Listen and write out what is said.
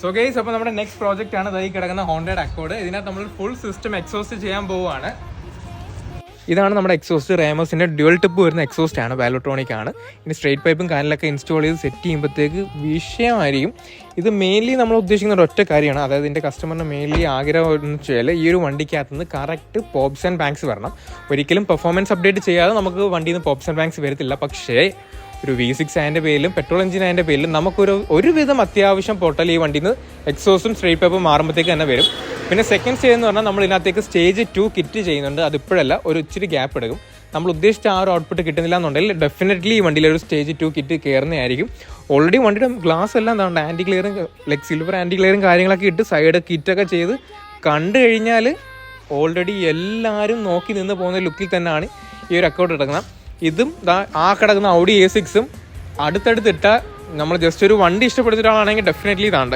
So guys, അപ്പോൾ നമ്മുടെ next project ആണ് ഈ കിടക്കുന്ന ഹോണ്ടഡ് അക്കോർഡ്. ഇതിനകത്ത് നമ്മൾ ഫുൾ സിസ്റ്റം എക്സോസ്റ്റ് ചെയ്യാൻ പോവുകയാണ്. ഇതാണ് നമ്മുടെ എക്സോസ്റ്റ്. റേമോസിൻ്റെ ഡ്യുവൽ ടിപ്പ് വരുന്ന എക്സോസ്റ്റ് ആണ്, വാലോട്രോണിക് ആണ്. ഇനി സ്ട്രേറ്റ് പൈപ്പും കാനലൊക്കെ ഇൻസ്റ്റാൾ ചെയ്ത് സെറ്റ് ചെയ്യുമ്പോഴത്തേക്ക് വിഷയമായിരിക്കും. ഇത് മെയിൻലി നമ്മൾ ഉദ്ദേശിക്കുന്ന ഒരു ഒറ്റ കാര്യമാണ്, അതായത് എൻ്റെ കസ്റ്റമറിന് മെയിൻലി ആഗ്രഹം എന്ന് വെച്ചാൽ ഈ ഒരു വണ്ടിക്കകത്ത് നിന്ന് കറക്റ്റ് പോപ്സ് ആൻഡ് ബാങ്ക്സ് വരണം. ഒരിക്കലും പെർഫോമൻസ് അപ്ഡേറ്റ് ചെയ്യാതെ നമുക്ക് വണ്ടിയിൽ നിന്ന് പോപ്സ് ആൻഡ് ബാങ്ക്സ് വരത്തില്ല. പക്ഷേ ഒരു V6 അതിൻ്റെ പേരിലും പെട്രോൾ എഞ്ചിൻ അതിൻ്റെ പേരിലും നമുക്കൊരു അത്യാവശ്യം പൊട്ടൽ ഈ വണ്ടിയിൽ നിന്ന് എക്സോസും സ്ട്രേറ്റ് പൈപ്പും മാറുമ്പോഴത്തേക്ക് തന്നെ വരും. പിന്നെ സെക്കൻഡ് സ്റ്റേജ് എന്ന് പറഞ്ഞാൽ നമ്മൾ ഇതിനകത്തേക്ക് സ്റ്റേജ് 2 കിറ്റ് ചെയ്യുന്നുണ്ട്. അതിപ്പോഴല്ല, ഒരു ഇച്ചിരി ഗ്യാപ്പ് എടുക്കും. നമ്മൾ ഉദ്ദേശിച്ച ആ ഒരു ഔട്ട്പുട്ട് കിട്ടുന്നില്ല എന്നുണ്ടെങ്കിൽ ഡെഫിനറ്റ്ലി ഈ വണ്ടിയിൽ ഒരു സ്റ്റേജ് 2 കിറ്റ് കയറുന്നതായിരിക്കും. ഓൾറെഡി വണ്ടിയുടെ ഗ്ലാസ് എല്ലാം എന്താണ് ആൻറ്റി ക്ലിയറും സിൽവർ ആൻറ്റി ക്ലിയറും കാര്യങ്ങളൊക്കെ ഇട്ട് സൈഡ് കിറ്റൊക്കെ ചെയ്ത് കണ്ടു കഴിഞ്ഞാൽ ഓൾറെഡി എല്ലാവരും നോക്കി നിന്ന് പോകുന്ന ലുക്കിൽ തന്നെയാണ് ഈ ഒരു അക്കൗണ്ട് എടുക്കുന്നത്. ഇതും ആ കിടക്കുന്ന Audi A6 അടുത്തടുത്തിട്ട നമ്മൾ ജസ്റ്റ് ഒരു വണ്ടി ഇഷ്ടപ്പെടുന്ന ഒരാളാണെങ്കിൽ ഡെഫിനറ്റ്ലി താണ്ട.